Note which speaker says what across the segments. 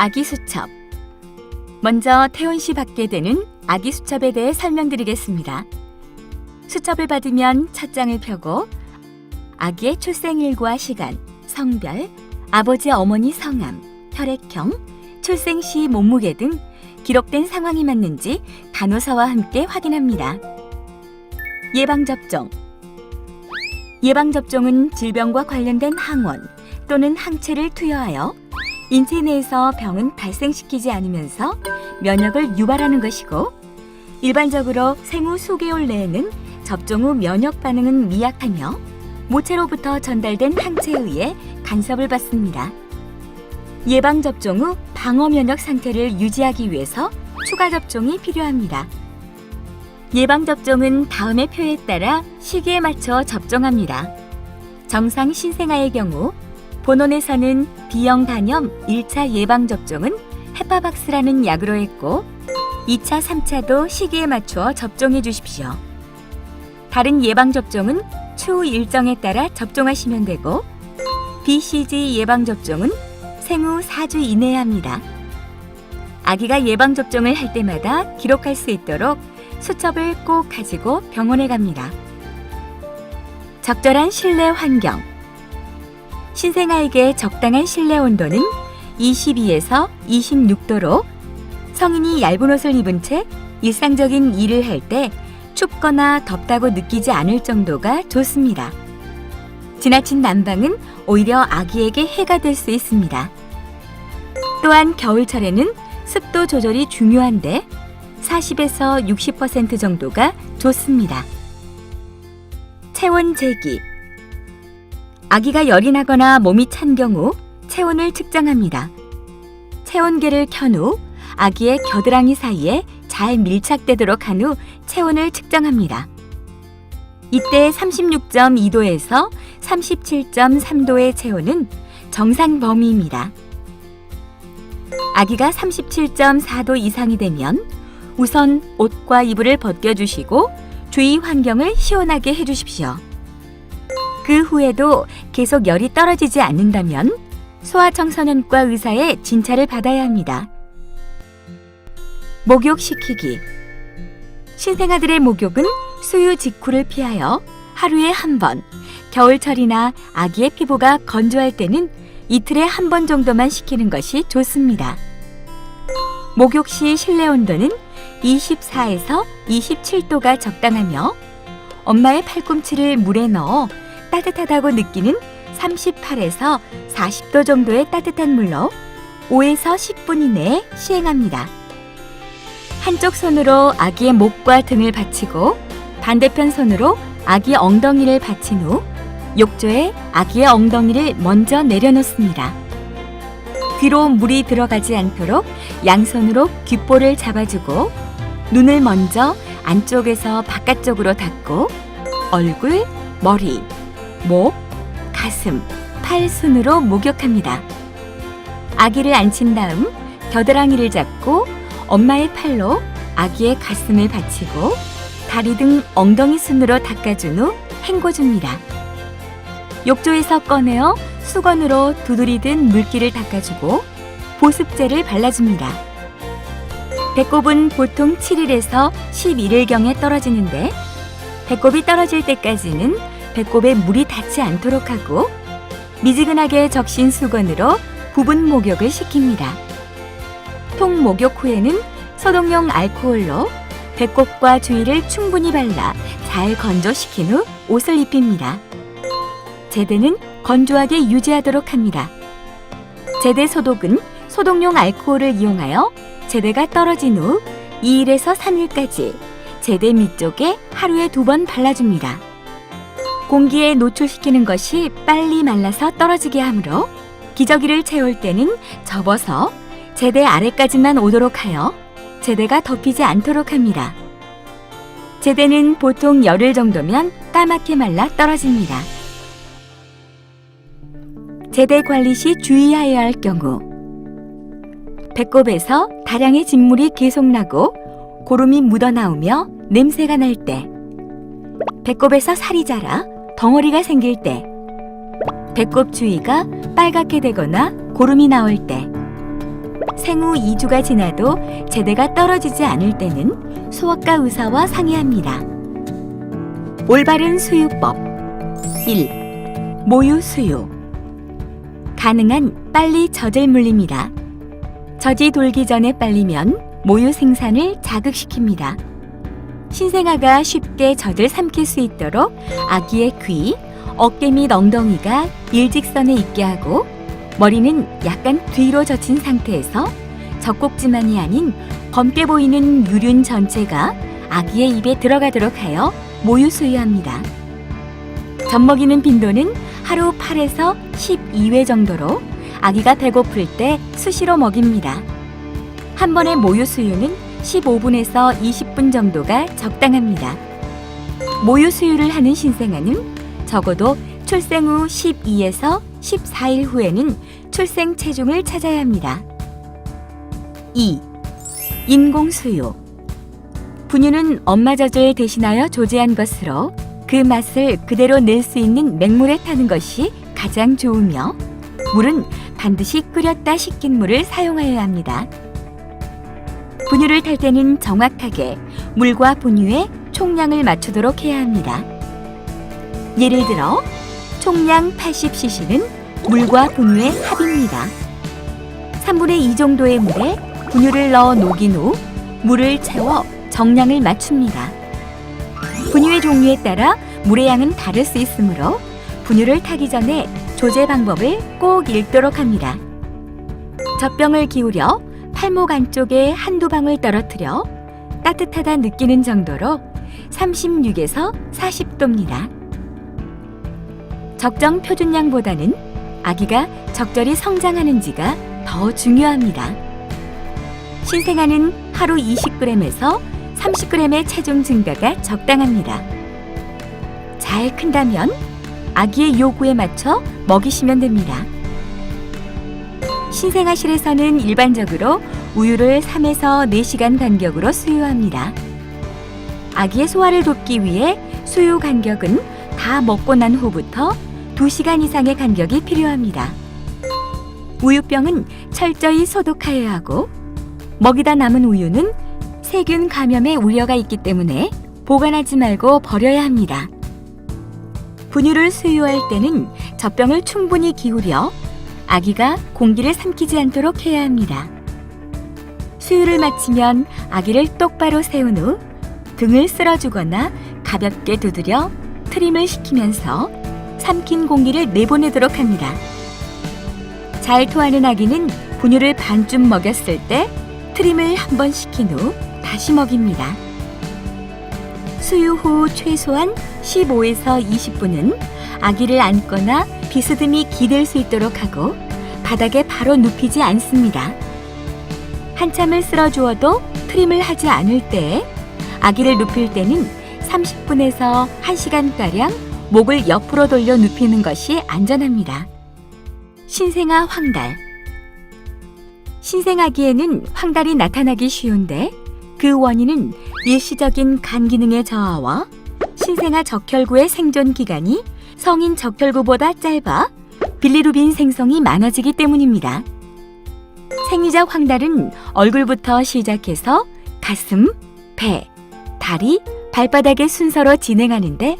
Speaker 1: 아기 수첩. 먼저 태원 시 받게 되는 아기 수첩에 대해 설명드리겠습니다. 수첩을 받으면 첫 장을 펴고 아기의 출생일과 시간, 성별, 아버지 어머니 성함, 혈액형, 출생 시 몸무게 등 기록된 상황이 맞는지 간호사와 함께 확인합니다. 예방접종. 예방접종은 질병과 관련된 항원 또는 항체를 투여하여 인체 내에서 병은 발생시키지 않으면서 면역을 유발하는 것이고, 일반적으로 생후 수개월 내에는 접종 후 면역 반응은 미약하며 모체로부터 전달된 항체에 의해 간섭을 받습니다. 예방접종 후 방어 면역 상태를 유지하기 위해서 추가 접종이 필요합니다. 예방접종은 다음의 표에 따라 시기에 맞춰 접종합니다. 정상 신생아의 경우 본원에서는 B형 간염 1차 예방접종은 헤파박스라는 약으로 했고 2차, 3차도 시기에 맞추어 접종해 주십시오. 다른 예방접종은 추후 일정에 따라 접종하시면 되고 BCG 예방접종은 생후 4주 이내에 합니다. 아기가 예방접종을 할 때마다 기록할 수 있도록 수첩을 꼭 가지고 병원에 갑니다. 적절한 실내 환경. 신생아에게 적당한 실내 온도는 22에서 26도로 성인이 얇은 옷을 입은 채 일상적인 일을 할 때 춥거나 덥다고 느끼지 않을 정도가 좋습니다. 지나친 난방은 오히려 아기에게 해가 될 수 있습니다. 또한 겨울철에는 습도 조절이 중요한데 40에서 60% 정도가 좋습니다. 체온 재기. 아기가 열이 나거나 몸이 찬 경우 체온을 측정합니다. 체온계를 켠 후 아기의 겨드랑이 사이에 잘 밀착되도록 한 후 체온을 측정합니다. 이때 36.2도에서 37.3도의 체온은 정상 범위입니다. 아기가 37.4도 이상이 되면 우선 옷과 이불을 벗겨주시고 주위 환경을 시원하게 해주십시오. 그 후에도 계속 열이 떨어지지 않는다면 소아청소년과 의사의 진찰을 받아야 합니다. 목욕시키기. 신생아들의 목욕은 수유 직후를 피하여 하루에 한 번, 겨울철이나 아기의 피부가 건조할 때는 이틀에 한 번 정도만 시키는 것이 좋습니다. 목욕 시 실내 온도는 24에서 27도가 적당하며 엄마의 팔꿈치를 물에 넣어 따뜻하다고 느끼는 38에서 40도 정도의 따뜻한 물로 5에서 10분 이내에 시행합니다. 한쪽 손으로 아기의 목과 등을 받치고 반대편 손으로 아기 엉덩이를 받친 후 욕조에 아기의 엉덩이를 먼저 내려놓습니다. 귀로 물이 들어가지 않도록 양손으로 귓볼을 잡아주고 눈을 먼저 안쪽에서 바깥쪽으로 닫고 얼굴, 머리, 목, 가슴, 팔 순으로 목욕합니다. 아기를 앉힌 다음 겨드랑이를 잡고 엄마의 팔로 아기의 가슴을 받치고 다리 등 엉덩이 순으로 닦아준 후 헹궈줍니다. 욕조에서 꺼내어 수건으로 두드리듯 물기를 닦아주고 보습제를 발라줍니다. 배꼽은 보통 7일에서 11일경에 떨어지는데 배꼽이 떨어질 때까지는 배꼽에 물이 닿지 않도록 하고 미지근하게 적신 수건으로 부분 목욕을 시킵니다. 통 목욕 후에는 소독용 알코올로 배꼽과 주위를 충분히 발라 잘 건조시킨 후 옷을 입힙니다. 제대는 건조하게 유지하도록 합니다. 제대 소독은 소독용 알코올을 이용하여 제대가 떨어진 후 2일에서 3일까지 제대 밑쪽에 하루에 2번 발라줍니다. 공기에 노출시키는 것이 빨리 말라서 떨어지게 하므로 기저귀를 채울 때는 접어서 제대 아래까지만 오도록 하여 제대가 덮이지 않도록 합니다. 제대는 보통 열흘 정도면 까맣게 말라 떨어집니다. 제대 관리 시 주의해야 할 경우 배꼽에서 다량의 진물이 계속 나고 고름이 묻어나오며 냄새가 날 때, 배꼽에서 살이 자라 덩어리가 생길 때, 배꼽 주위가 빨갛게 되거나 고름이 나올 때, 생후 2주가 지나도 제대가 떨어지지 않을 때는 소아과 의사와 상의합니다. 올바른 수유법 1. 모유 수유. 가능한 빨리 젖을 물립니다. 젖이 돌기 전에 빨리면 모유 생산을 자극시킵니다. 신생아가 쉽게 젖을 삼킬 수 있도록 아기의 귀, 어깨 및 엉덩이가 일직선에 있게 하고 머리는 약간 뒤로 젖힌 상태에서 젖꼭지만이 아닌 검게 보이는 유륜 전체가 아기의 입에 들어가도록 하여 모유 수유합니다. 젖 먹이는 빈도는 하루 8에서 12회 정도로 아기가 배고플 때 수시로 먹입니다. 한 번의 모유 수유는 15분에서 20분 정도가 적당합니다. 모유 수유를 하는 신생아는 적어도 출생 후 12에서 14일 후에는 출생 체중을 찾아야 합니다. 2. 인공 수유. 분유는 엄마 젖을 대신하여 조제한 것으로 그 맛을 그대로 낼 수 있는 맹물에 타는 것이 가장 좋으며 물은 반드시 끓였다 식힌 물을 사용하여야 합니다. 분유를 탈 때는 정확하게 물과 분유의 총량을 맞추도록 해야 합니다. 예를 들어 총량 80cc는 물과 분유의 합입니다. 3분의 2 정도의 물에 분유를 넣어 녹인 후 물을 채워 정량을 맞춥니다. 분유의 종류에 따라 물의 양은 다를 수 있으므로 분유를 타기 전에 조제 방법을 꼭 읽도록 합니다. 젖병을 기울여 팔목 안쪽에 한두 방울 떨어뜨려 따뜻하다 느끼는 정도로 36에서 40도입니다. 적정 표준량보다는 아기가 적절히 성장하는지가 더 중요합니다. 신생아는 하루 20g에서 30g의 체중 증가가 적당합니다. 잘 큰다면 아기의 요구에 맞춰 먹이시면 됩니다. 신생아실에서는 일반적으로 우유를 3에서 4시간 간격으로 수유합니다. 아기의 소화를 돕기 위해 수유 간격은 다 먹고 난 후부터 2시간 이상의 간격이 필요합니다. 우유병은 철저히 소독하여야 하고 먹이다 남은 우유는 세균 감염의 우려가 있기 때문에 보관하지 말고 버려야 합니다. 분유를 수유할 때는 젖병을 충분히 기울여 아기가 공기를 삼키지 않도록 해야 합니다. 수유를 마치면 아기를 똑바로 세운 후 등을 쓸어주거나 가볍게 두드려 트림을 시키면서 삼킨 공기를 내보내도록 합니다. 잘 토하는 아기는 분유를 반쯤 먹였을 때 트림을 한 번 시킨 후 다시 먹입니다. 수유 후 최소한 15에서 20분은 아기를 안거나 비스듬히 기댈 수 있도록 하고 바닥에 바로 눕히지 않습니다. 한참을 쓸어주어도 트림을 하지 않을 때에 아기를 눕힐 때는 30분에서 1시간가량 목을 옆으로 돌려 눕히는 것이 안전합니다. 신생아 황달. 신생아기에는 황달이 나타나기 쉬운데 그 원인은 일시적인 간 기능의 저하와 신생아 적혈구의 생존 기간이 성인 적혈구보다 짧아 빌리루빈 생성이 많아지기 때문입니다. 생리적 황달은 얼굴부터 시작해서 가슴, 배, 다리, 발바닥의 순서로 진행하는데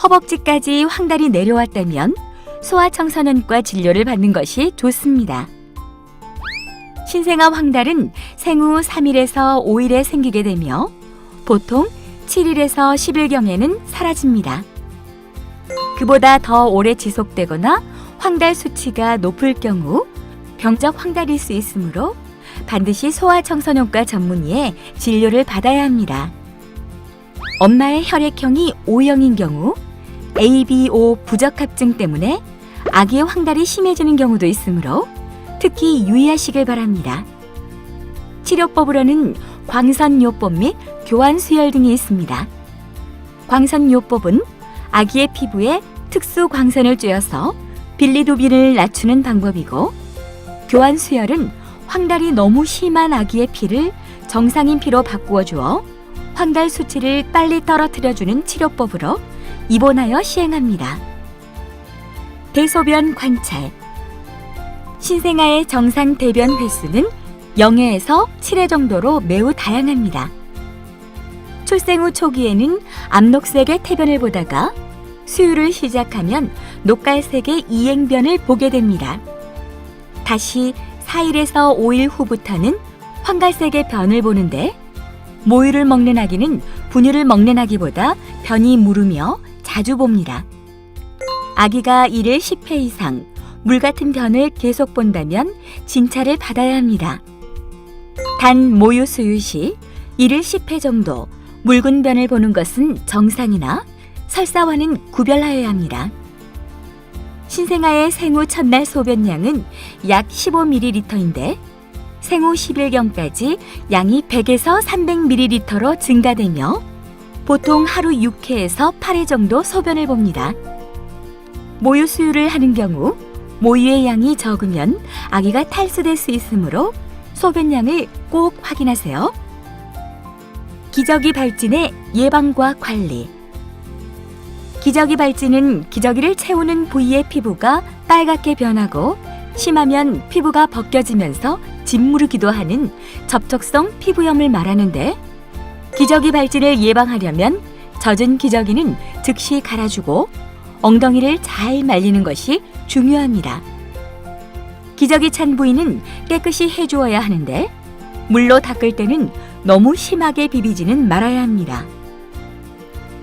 Speaker 1: 허벅지까지 황달이 내려왔다면 소아청소년과 진료를 받는 것이 좋습니다. 신생아 황달은 생후 3일에서 5일에 생기게 되며 보통 7일에서 10일경에는 사라집니다. 그보다 더 오래 지속되거나 황달 수치가 높을 경우 병적 황달일 수 있으므로 반드시 소아청소년과 전문의의 진료를 받아야 합니다. 엄마의 혈액형이 O형인 경우 ABO 부적합증 때문에 아기의 황달이 심해지는 경우도 있으므로 특히 유의하시길 바랍니다. 치료법으로는 광선요법 및 교환수혈 등이 있습니다. 광선요법은 아기의 피부에 특수 광선을 쬐어서 빌리루빈을 낮추는 방법이고, 교환수혈은 황달이 너무 심한 아기의 피를 정상인 피로 바꾸어 주어 황달 수치를 빨리 떨어뜨려주는 치료법으로 입원하여 시행합니다. 대소변 관찰. 신생아의 정상 대변 횟수는 0회에서 7회 정도로 매우 다양합니다. 출생 후 초기에는 암녹색의 태변을 보다가 수유를 시작하면 녹갈색의 이행변을 보게 됩니다. 다시 4일에서 5일 후부터는 황갈색의 변을 보는데 모유를 먹는 아기는 분유를 먹는 아기보다 변이 무르며 자주 봅니다. 아기가 이를 10회 이상 물 같은 변을 계속 본다면 진찰을 받아야 합니다. 단 모유 수유 시 이를 10회 정도 묽은 변을 보는 것은 정상이나 설사와는 구별하여야 합니다. 신생아의 생후 첫날 소변량은 약 15ml인데 생후 10일경까지 양이 100에서 300ml로 증가되며 보통 하루 6회에서 8회 정도 소변을 봅니다. 모유 수유를 하는 경우 모유의 양이 적으면 아기가 탈수될 수 있으므로 소변량을 꼭 확인하세요. 기저귀 발진의 예방과 관리. 기저귀 발진은 기저귀를 채우는 부위의 피부가 빨갛게 변하고 심하면 피부가 벗겨지면서 짓무르기도 하는 접촉성 피부염을 말하는데 기저귀 발진을 예방하려면 젖은 기저귀는 즉시 갈아주고 엉덩이를 잘 말리는 것이 중요합니다. 기저귀 찬 부위는 깨끗이 해주어야 하는데 물로 닦을 때는 너무 심하게 비비지는 말아야 합니다.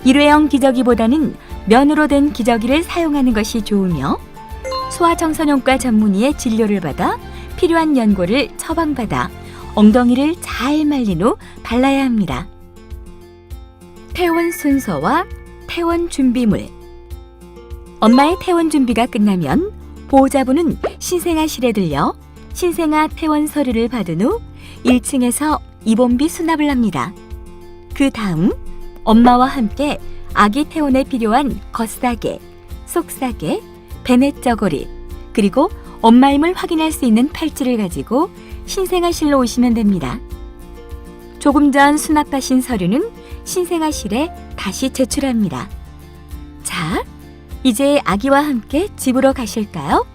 Speaker 1: 일회용 기저귀보다는 면으로 된 기저귀를 사용하는 것이 좋으며 소아청소년과 전문의의 진료를 받아 필요한 연고를 처방받아 엉덩이를 잘 말린 후 발라야 합니다. 퇴원 순서와 퇴원 준비물. 엄마의 퇴원 준비가 끝나면 보호자분은 신생아실에 들려 신생아 퇴원 서류를 받은 후 1층에서 입원비 수납을 합니다. 그 다음 엄마와 함께 아기 퇴원에 필요한 겉사계, 속사계, 배냇저고리, 그리고 엄마임을 확인할 수 있는 팔찌를 가지고 신생아실로 오시면 됩니다. 조금 전 수납하신 서류는 신생아실에 다시 제출합니다. 자, 이제 아기와 함께 집으로 가실까요?